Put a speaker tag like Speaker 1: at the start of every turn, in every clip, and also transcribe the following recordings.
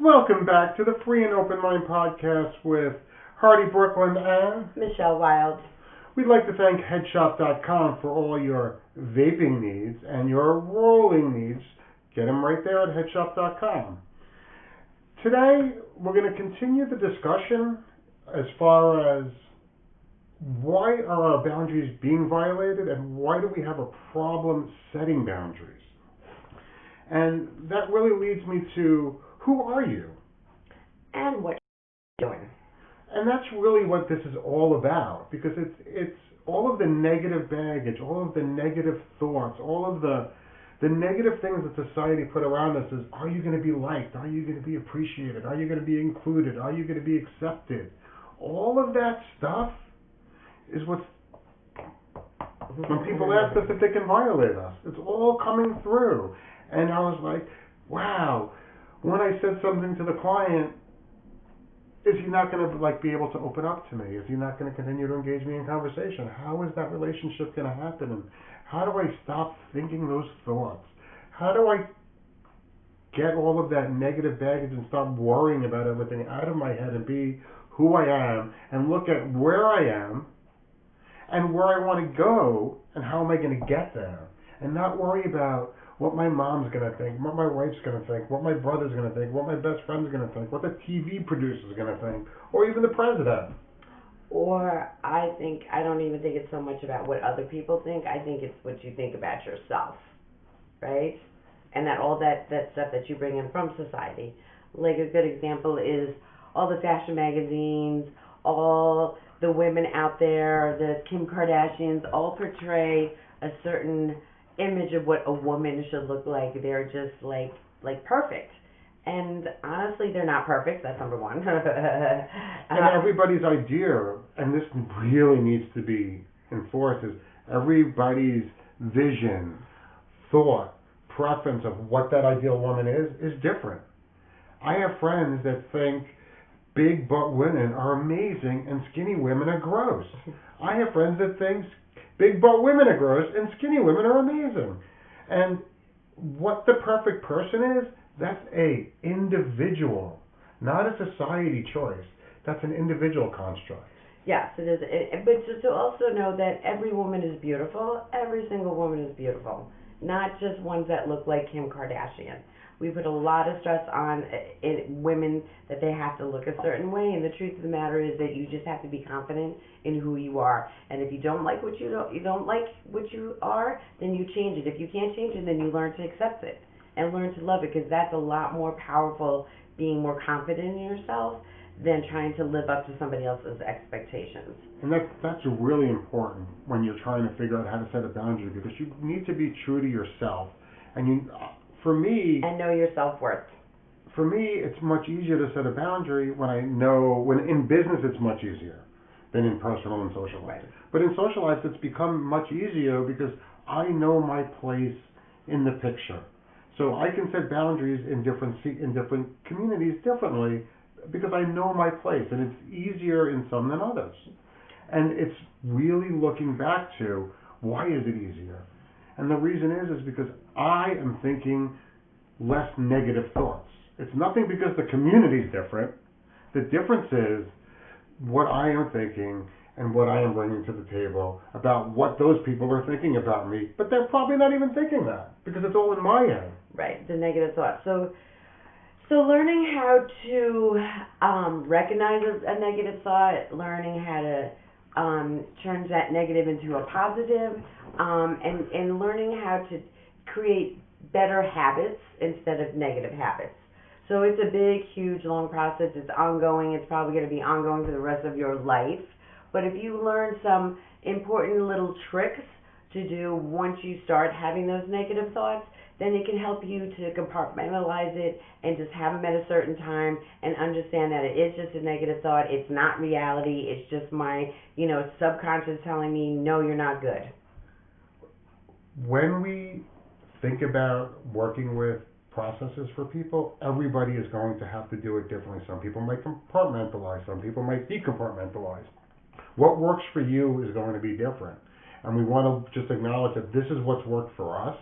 Speaker 1: Welcome back to the Free and Open Mind podcast with Hardy Brooklyn and
Speaker 2: Michelle Wild.
Speaker 1: We'd like to thank Headshop.com for all your vaping needs and your rolling needs. Get them right there at Headshop.com. Today, we're going to continue the discussion as far as why are our boundaries being violated and why do we have a problem setting boundaries. And that really leads me to, who are you?
Speaker 2: And what you're doing.
Speaker 1: And that's really what this is all about, because it's all of the negative baggage, all of the negative thoughts, all of the negative things that society put around us is, are you going to be liked? Are you going to be appreciated? Are you going to be included? Are you going to be accepted? All of that stuff is what's, when people ask us if they can violate us, it's all coming through. And I was like, wow, when I said something to the client, is he not going to be able to open up to me? Is he not going to continue to engage me in conversation? How is that relationship going to happen? And how do I stop thinking those thoughts? How do I get all of that negative baggage and stop worrying about everything out of my head and be who I am and look at where I am and where I want to go and how am I going to get there? And not worry about what my mom's going to think, what my wife's going to think, what my brother's going to think, what my best friend's going to think, what the TV producer's going to think, or even the president.
Speaker 2: Or I don't even think it's so much about what other people think. I think it's what you think about yourself, right? And that all that stuff that you bring in from society. Like a good example is all the fashion magazines, all the women out there, the Kim Kardashians, all portray a certain image of what a woman should look like. They're just like perfect, and honestly they're not perfect. That's number one.
Speaker 1: And everybody's idea, and this really needs to be enforced, is everybody's vision, thought, preference of what that ideal woman is different. I have friends that think big butt women are amazing and skinny women are gross. I have friends that think big butt women are gross and skinny women are amazing. And what the perfect person is, that's a individual, not a society choice. That's an individual construct.
Speaker 2: Yes, it is. But just to also know that every woman is beautiful. Every single woman is beautiful. Not just ones that look like Kim Kardashian. We put a lot of stress on women that they have to look a certain way, and the truth of the matter is that you just have to be confident in who you are. And if you don't like what you don't like what you are, then you change it. If you can't change it, then you learn to accept it and learn to love it, because that's a lot more powerful, being more confident in yourself than trying to live up to somebody else's expectations.
Speaker 1: And that's really important when you're trying to figure out how to set a boundary, because you need to be true to yourself. And for me,
Speaker 2: and know your self-worth.
Speaker 1: For me, it's much easier to set a boundary when in business it's much easier than in personal and social life. But in social life it's become much easier because I know my place in the picture. So I can set boundaries in different communities differently because I know my place, and it's easier in some than others. And it's really looking back to, why is it easier? And the reason is because I am thinking less negative thoughts. It's nothing because the community is different. The difference is what I am thinking and what I am bringing to the table about what those people are thinking about me. But they're probably not even thinking that because it's all in my head.
Speaker 2: Right, the negative thoughts. So learning how to recognize a negative thought, learning how to turns that negative into a positive, and learning how to create better habits instead of negative habits. So it's a big, huge, long process. It's ongoing. It's probably going to be ongoing for the rest of your life. But if you learn some important little tricks to do once you start having those negative thoughts, then it can help you to compartmentalize it and just have them at a certain time and understand that it is just a negative thought. It's not reality. It's just my, subconscious telling me, no, you're not good.
Speaker 1: When we think about working with processes for people, everybody is going to have to do it differently. Some people might compartmentalize. Some people might decompartmentalize. What works for you is going to be different. And we want to just acknowledge that this is what's worked for us.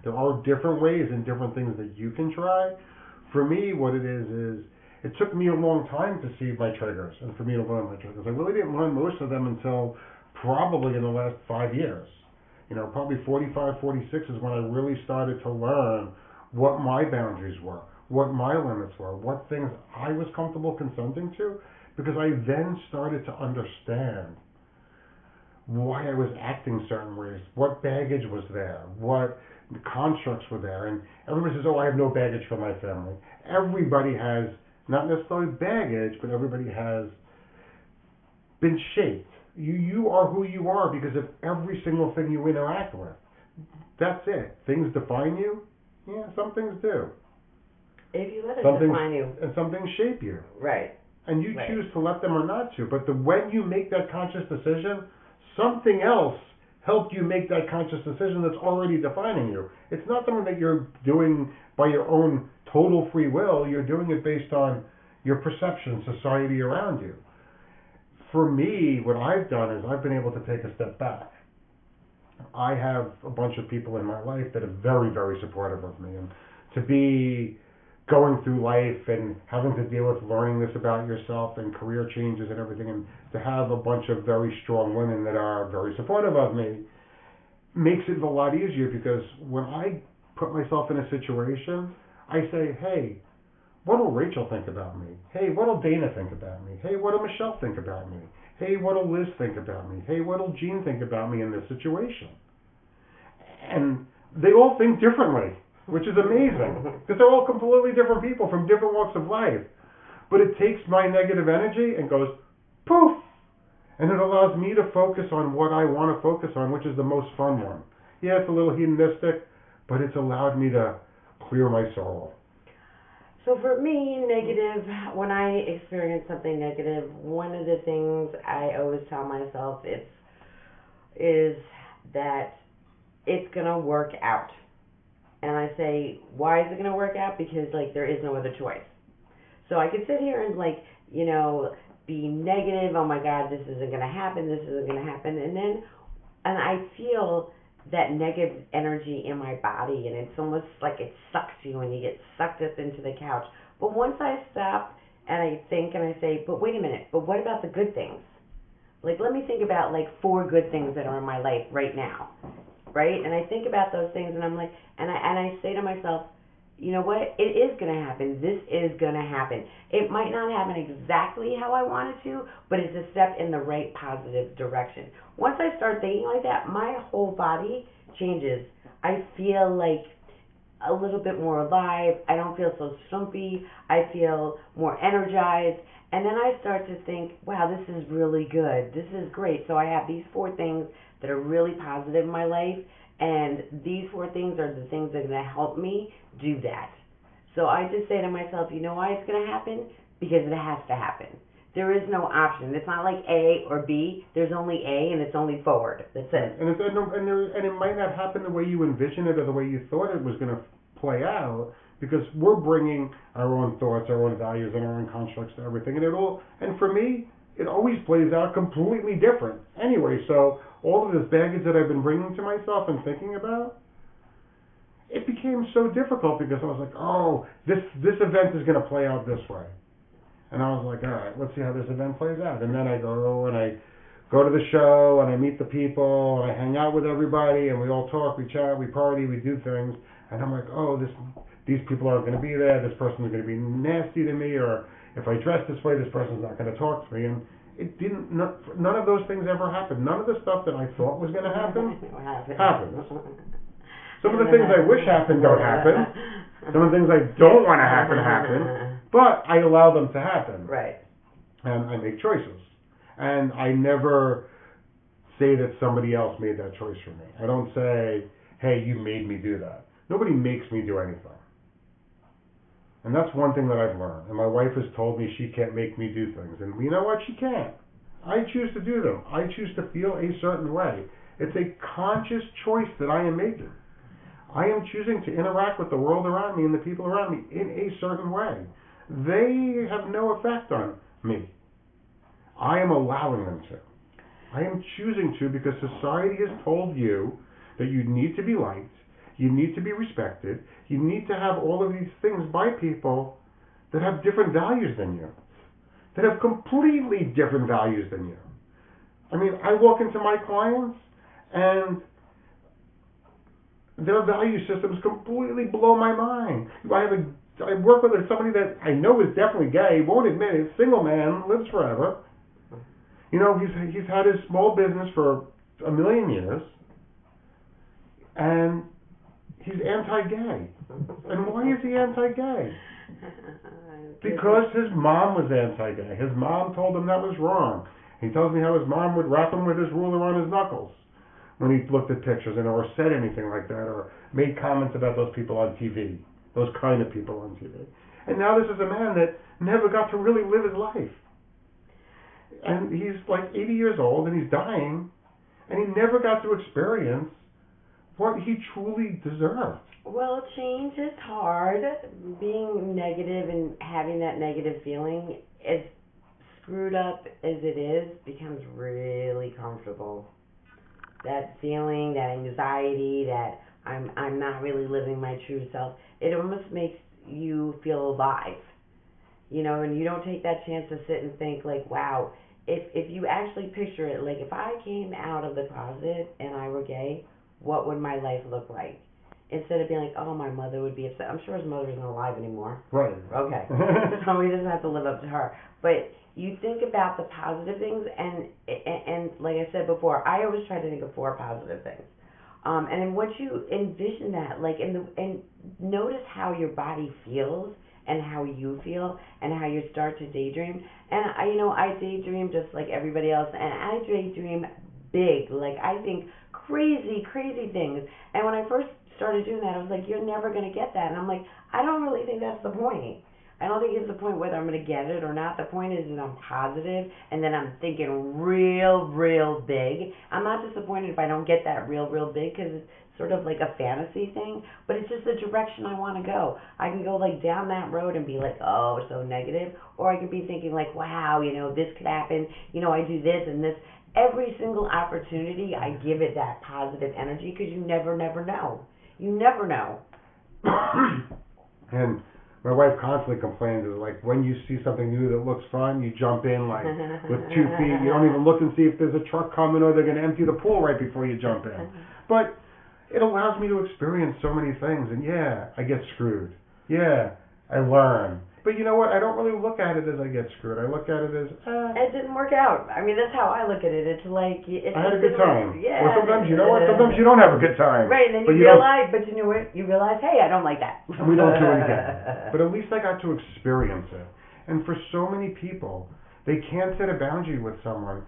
Speaker 1: There are different ways and different things that you can try. For me, what it is it took me a long time to see my triggers and for me to learn my triggers. I really didn't learn most of them until probably in the last 5 years. Probably 45, 46 is when I really started to learn what my boundaries were, what my limits were, what things I was comfortable consenting to, because I then started to understand why I was acting certain ways, what baggage was there, what constructs were there. And everybody says, I have no baggage from my family. Everybody has, not necessarily baggage, but everybody has been shaped. You are who you are because of every single thing you interact with. That's it. Things define you? Yeah, some things do.
Speaker 2: If you let it define you.
Speaker 1: And some things shape you.
Speaker 2: Right.
Speaker 1: And you choose to let them or not to. But when you make that conscious decision, something else helped you make that conscious decision that's already defining you. It's not something that you're doing by your own total free will. You're doing it based on your perception, society around you. For me, what I've done is I've been able to take a step back. I have a bunch of people in my life that are very, very supportive of me. And to be going through life and having to deal with learning this about yourself and career changes and everything, and to have a bunch of very strong women that are very supportive of me makes it a lot easier, because when I put myself in a situation, I say, hey, what will Rachel think about me? Hey, what will Dana think about me? Hey, what will Michelle think about me? Hey, what will Liz think about me? Hey, what will Jean think about me in this situation? And they all think differently, which is amazing, because they're all completely different people from different walks of life. But it takes my negative energy and goes poof, and it allows me to focus on what I want to focus on, which is the most fun one. Yeah, it's a little hedonistic, but it's allowed me to clear my soul.
Speaker 2: So for me, negative, when I experience something negative, one of the things I always tell myself is that it's going to work out. And I say, why is it going to work out? Because, there is no other choice. So I could sit here and, be negative, oh my God, this isn't going to happen, this isn't going to happen. And I feel that negative energy in my body, and it's almost like it sucks you and you get sucked up into the couch. But once I stop and I think and I say, but wait a minute, but what about the good things? Let me think about 4 good things that are in my life right now, right? And I think about those things, and I'm like, and I say to myself, you know what? It is going to happen. This is going to happen. It might not happen exactly how I want it to, but it's a step in the right positive direction. Once I start thinking like that, my whole body changes. I feel a little bit more alive. I don't feel so stumpy. I feel more energized. And then I start to think, wow, this is really good. This is great. So I have these 4 things that are really positive in my life, and these 4 things are the things that are going to help me do that. So I just say to myself, you know why it's going to happen? Because it has to happen. There is no option. It's not like A or B. There's only A, and it's only forward. That's it.
Speaker 1: And it might not happen the way you envisioned it or the way you thought it was going to play out, because we're bringing our own thoughts, our own values, and our own constructs to everything. And for me, it always plays out completely different. Anyway, so all of this baggage that I've been bringing to myself and thinking about, it became so difficult because I was like, oh, this event is going to play out this way. And I was like, all right, let's see how this event plays out. And then I go to the show, and I meet the people, and I hang out with everybody, and we all talk, we chat, we party, we do things. And I'm like, oh, these people aren't going to be there. This person is going to be nasty to me, or if I dress this way, this person's not going to talk to me. And it didn't. None of those things ever happened. None of the stuff that I thought was going to happen happens. Some of the things I wish happened don't happen. Some of the things I don't want to happen. But I allow them to happen.
Speaker 2: Right.
Speaker 1: And I make choices. And I never say that somebody else made that choice for me. I don't say, hey, you made me do that. Nobody makes me do anything. And that's one thing that I've learned. And my wife has told me she can't make me do things. And you know what? She can't. I choose to do them. I choose to feel a certain way. It's a conscious choice that I am making. I am choosing to interact with the world around me and the people around me in a certain way. They have no effect on me. I am allowing them to. I am choosing to, because society has told you that you need to be liked, You need to be respected. You need to have all of these things by people that have different values than you, that have completely different values than you. I mean, I walk into my clients and their value systems completely blow my mind. I work with somebody that I know is definitely gay, won't admit it, single man, lives forever. You know, he's had his small business for a million years, and he's anti-gay. And why is he anti-gay? Because his mom was anti-gay. His mom told him that was wrong. He tells me how his mom would rap him with his ruler on his knuckles when he looked at pictures or said anything like that or made comments about those people on TV, those kind of people on TV. And now this is a man that never got to really live his life. And he's like 80 years old and he's dying, and he never got to experience what he truly deserved.
Speaker 2: Well, change is hard. Being negative and having that negative feeling, as screwed up as it is, becomes really comfortable. That feeling, that anxiety, that I'm not really living my true self, it almost makes you feel alive. You know, and you don't take that chance to sit and think like, wow, if you actually picture it, like if I came out of the closet and I were gay, what would my life look like? Instead of being like, oh, my mother would be upset. I'm sure his mother isn't alive anymore.
Speaker 1: Right.
Speaker 2: Okay. So he doesn't have to live up to her. But you think about the positive things, and like I said before, I always try to think of 4 positive things. And then once you envision that, like, and notice how your body feels and how you feel and how you start to daydream. And I daydream just like everybody else, and I daydream big. Like, I think crazy things. And when I first started doing that, I was like, you're never going to get that. And I'm like, I don't really think that's the point. I don't think it's the point whether I'm going to get it or not. The point is that I'm positive, and then I'm thinking real big. I'm not disappointed if I don't get that real big, because it's sort of like a fantasy thing, but it's just the direction I want to go. I can go like down that road and be like, oh, so negative, or I can be thinking like, wow, this could happen, I do this and this. Every single opportunity, I give it that positive energy, because you never know. You never know.
Speaker 1: And my wife constantly complains, is like, when you see something new that looks fun, you jump in like with 2 feet. You don't even look and see if there's a truck coming or they're going to empty the pool right before you jump in. But it allows me to experience so many things. And yeah, I get screwed. Yeah, I learn. But you know what? I don't really look at it as I get screwed. I look at it as,
Speaker 2: it didn't work out. I mean, that's how I look at it. It's like...
Speaker 1: I had a good time.
Speaker 2: Yeah.
Speaker 1: Or sometimes, you know what? Sometimes you don't have a good time.
Speaker 2: Right, and then you realize, but you know what? You realize, hey, I don't like that.
Speaker 1: And we don't do it again. But at least I got to experience it. And for so many people, they can't set a boundary with someone.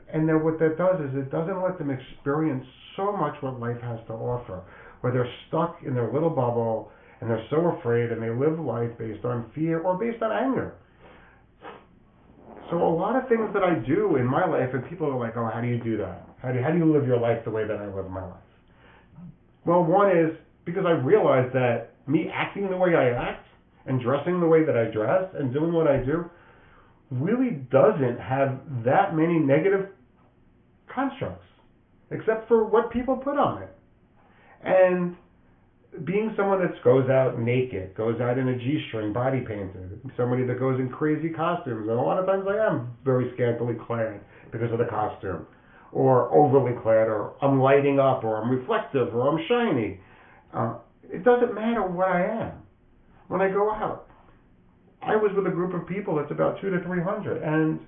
Speaker 1: And then what that does is it doesn't let them experience so much what life has to offer, where they're stuck in their little bubble, and they're so afraid, and they live life based on fear or based on anger. So a lot of things that I do in my life, and people are like, oh, how do you do that? How do you live your life the way that I live my life? Well, one is because I realized that me acting the way I act and dressing the way that I dress and doing what I do really doesn't have that many negative constructs, except for what people put on it. And being someone that goes out naked, goes out in a G-string, body painted, somebody that goes in crazy costumes, and a lot of times I am very scantily clad because of the costume, or overly clad, or I'm lighting up, or I'm reflective, or I'm shiny. It doesn't matter what I am. When I go out, I was with a group of people that's about 200 to 300, and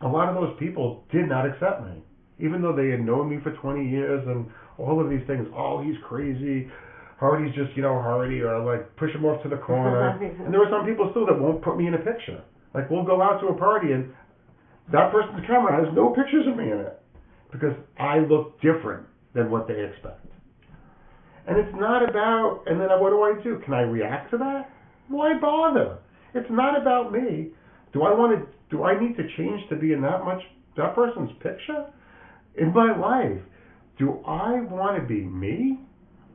Speaker 1: a lot of those people did not accept me, even though they had known me for 20 years and all of these things. Oh, he's crazy. Hardy's just, Hardy, or like push him off to the corner. And there are some people still that won't put me in a picture. Like, we'll go out to a party and that person's camera has no pictures of me in it because I look different than what they expect. And it's not about, and then what do? Can I react to that? Why bother? It's not about me. Do I need to change to be in that person's picture? In my life, do I want to be me?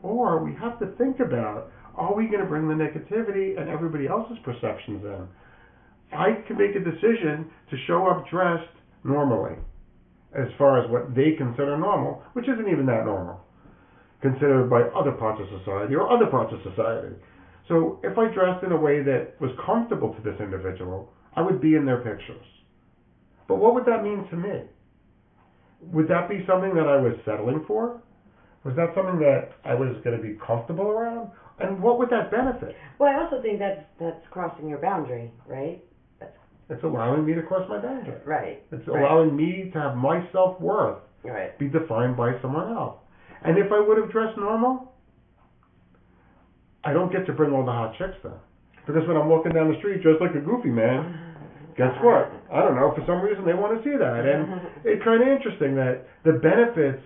Speaker 1: Or we have to think about, are we going to bring the negativity and everybody else's perceptions in? I can make a decision to show up dressed normally as far as what they consider normal, which isn't even that normal, considered by other parts of society or other parts of society. So if I dressed in a way that was comfortable to this individual, I would be in their pictures. But what would that mean to me? Would that be something that I was settling for? Was that something that I was going to be comfortable around? And what would that benefit?
Speaker 2: Well, I also think that's crossing your boundary, right?
Speaker 1: It's allowing me to cross my boundary.
Speaker 2: Right.
Speaker 1: It's allowing me to have my self-worth
Speaker 2: right.
Speaker 1: be defined by someone else. And if I would have dressed normal, I don't get to bring all the hot chicks then. Because when I'm walking down the street dressed like a goofy man, guess what? I don't know, for some reason they want to see that. And it's kind of interesting that the benefits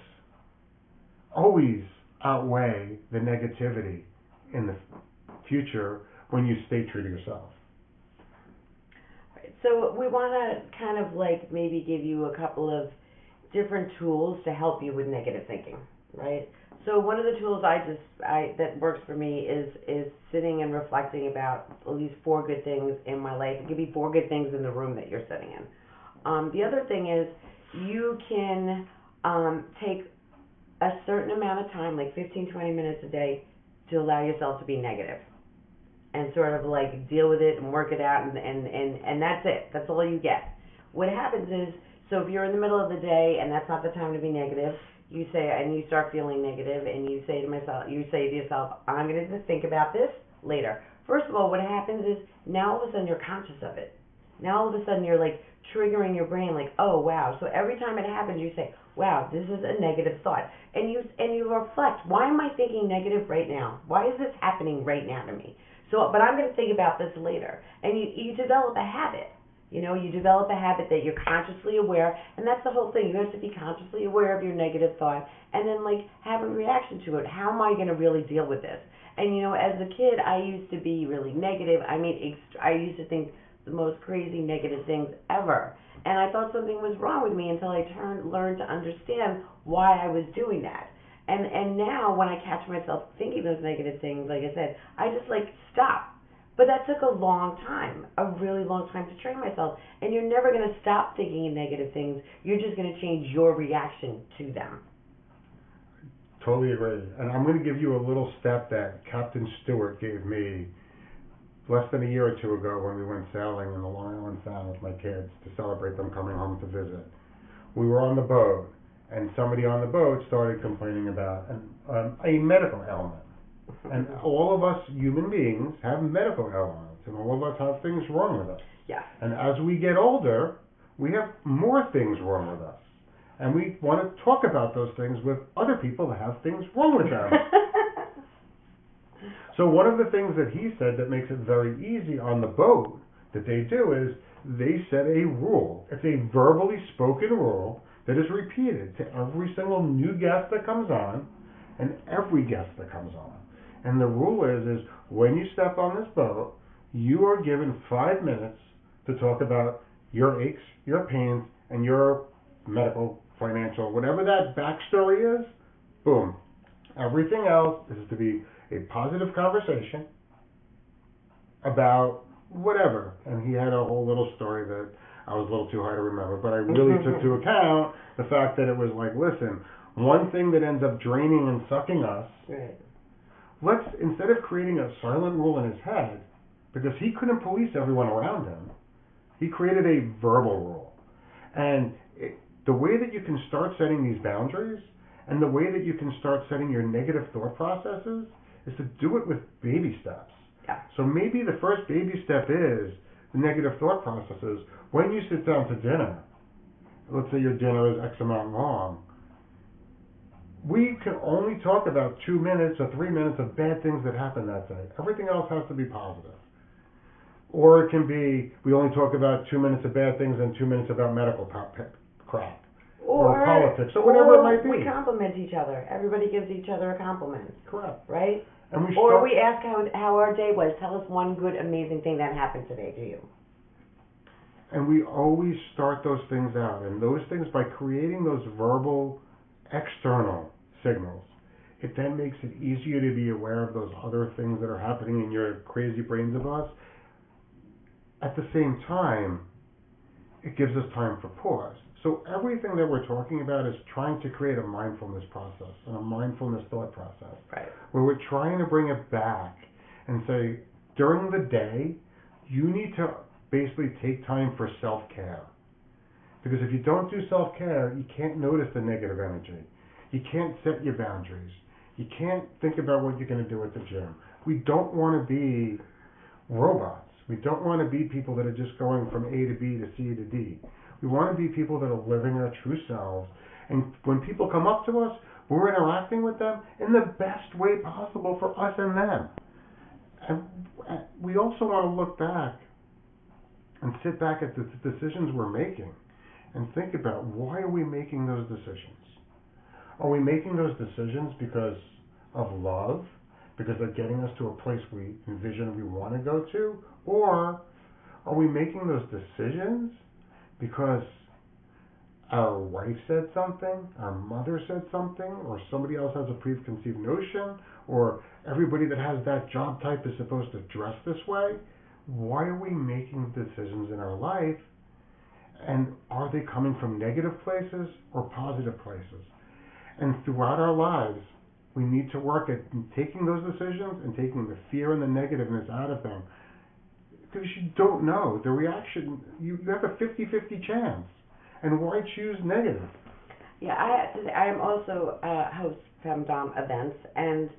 Speaker 1: always outweigh the negativity in the future when you stay true to yourself.
Speaker 2: So we want to kind of like maybe give you a couple of different tools to help you with negative thinking, right? So one of the tools that works for me is sitting and reflecting about at least 4 good things in my life. It could be 4 good things in the room that you're sitting in. The other thing is you can take a certain amount of time, like 15, 20 minutes a day, to allow yourself to be negative. And sort of like deal with it and work it out, and that's it. That's all you get. What happens is, so if you're in the middle of the day and that's not the time to be negative, you say, and you start feeling negative, and you say to yourself, I'm going to think about this later. First of all, what happens is now all of a sudden you're conscious of it. Now all of a sudden you're like triggering your brain, like, oh wow. So every time it happens, you say, wow, this is a negative thought, and you reflect. Why am I thinking negative right now? Why is this happening right now to me? So, but I'm going to think about this later. And you develop a habit. You know, you develop a habit that you're consciously aware, and that's the whole thing. You have to be consciously aware of your negative thought, and then like have a reaction to it. How am I going to really deal with this? And you know, as a kid, I used to be really negative. I mean, I used to think the most crazy negative things ever, and I thought something was wrong with me until I learned to understand why I was doing that. And now when I catch myself thinking those negative things, like I said, I just like stop. But that took a long time, a really long time to train myself. And you're never going to stop thinking negative things. You're just going to change your reaction to them.
Speaker 1: Totally agree. And I'm going to give you a little step that Captain Stewart gave me less than a year or 2 ago when we went sailing in the Long Island Sound with my kids to celebrate them coming home to visit. We were on the boat, and somebody on the boat started complaining about a medical ailment. And all of us human beings have medical ailments, and all of us have things wrong with us.
Speaker 2: Yeah.
Speaker 1: And as we get older, we have more things wrong with us. And we want to talk about those things with other people that have things wrong with them. So one of the things that he said that makes it very easy on the boat that they do is they set a rule. It's a verbally spoken rule that is repeated to every single new guest that comes on and every guest that comes on. And the rule is when you step on this boat, you are given 5 minutes to talk about your aches, your pains, and your medical, financial, whatever that backstory is. Boom. Everything else is to be a positive conversation about whatever. And he had a whole little story that I was a little too high to remember, but I really took to account the fact that it was like, listen, one thing that ends up draining and sucking us,
Speaker 2: right.
Speaker 1: Let's, instead of creating a silent rule in his head, because he couldn't police everyone around him, he created a verbal rule. And the way that you can start setting these boundaries, and the way that you can start setting your negative thought processes, is to do it with baby steps.
Speaker 2: Yeah.
Speaker 1: So maybe the first baby step is the negative thought processes. When you sit down to dinner, let's say your dinner is X amount long, we can only talk about 2 minutes or 3 minutes of bad things that happened that day. Everything else has to be positive. Or it can be, we only talk about 2 minutes of bad things and 2 minutes about medical crap. Or politics, or whatever it might be.
Speaker 2: We compliment each other. Everybody gives each other a compliment.
Speaker 1: Correct.
Speaker 2: Right?
Speaker 1: And
Speaker 2: we ask how our day was. Tell us one good, amazing thing that happened today to you.
Speaker 1: And we always start those things out. And those things, by creating those verbal, external signals, it then makes it easier to be aware of those other things that are happening in your crazy brains of us. At the same time, it gives us time for pause. So everything that we're talking about is trying to create a mindfulness process and a mindfulness thought process.
Speaker 2: Right.
Speaker 1: Where we're trying to bring it back and say, during the day, you need to basically take time for self-care. Because if you don't do self-care, you can't notice the negative energy. You can't set your boundaries. You can't think about what you're going to do at the gym. We don't want to be robots. We don't want to be people that are just going from A to B to C to D. We want to be people that are living our true selves. And when people come up to us, we're interacting with them in the best way possible for us and them. And we also want to look back and sit back at the decisions we're making and think about, why are we making those decisions? Are we making those decisions because of love, because they're getting us to a place we envision we want to go to? Or are we making those decisions because our wife said something, our mother said something, or somebody else has a preconceived notion, or everybody that has that job type is supposed to dress this way? Why are we making decisions in our life? And are they coming from negative places or positive places? And throughout our lives, we need to work at taking those decisions and taking the fear and the negativeness out of them. Because you don't know the reaction. You have a 50-50 chance. And why choose negative?
Speaker 2: Yeah, I have to say, I am also host Femdom events, and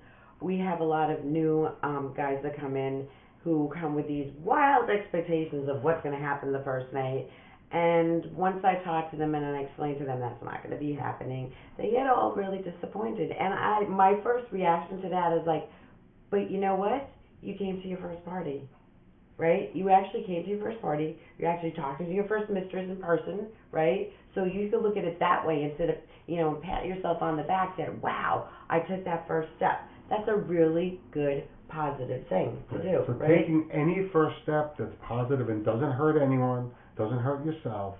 Speaker 2: we have a lot of new guys that come in who come with these wild expectations of what's going to happen the first night. And once I talk to them and I explain to them that's not going to be happening, they get all really disappointed. And my first reaction to that is like, but you know what? You came to your first party, right? You actually came to your first party. You're actually talking to your first mistress in person, right? So you could look at it that way instead of, pat yourself on the back that, wow, I took that first step. That's a really good, positive thing to do,
Speaker 1: so
Speaker 2: right?
Speaker 1: Taking any first step that's positive and doesn't hurt anyone, doesn't hurt yourself,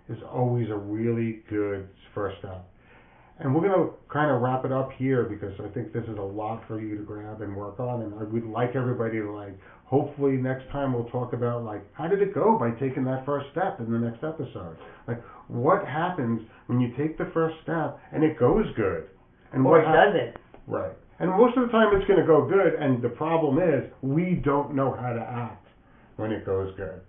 Speaker 1: is always a really good first step. And we're going to kind of wrap it up here because I think this is a lot for you to grab and work on. And I would like everybody to, hopefully next time we'll talk about, how did it go by taking that first step in the next episode? What happens when you take the first step and it goes good? And
Speaker 2: or it doesn't.
Speaker 1: Right. And most of the time it's going to go good, and the problem is we don't know how to act when it goes good.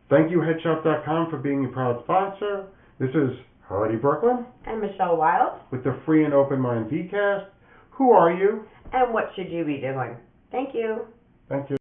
Speaker 1: Thank you, Headshop.com, for being a proud sponsor. This is Hardy Brooklyn.
Speaker 2: And Michelle Wild.
Speaker 1: With the Free and Open Mind Vcast. Who are you?
Speaker 2: And what should you be doing? Thank you.
Speaker 1: Thank you.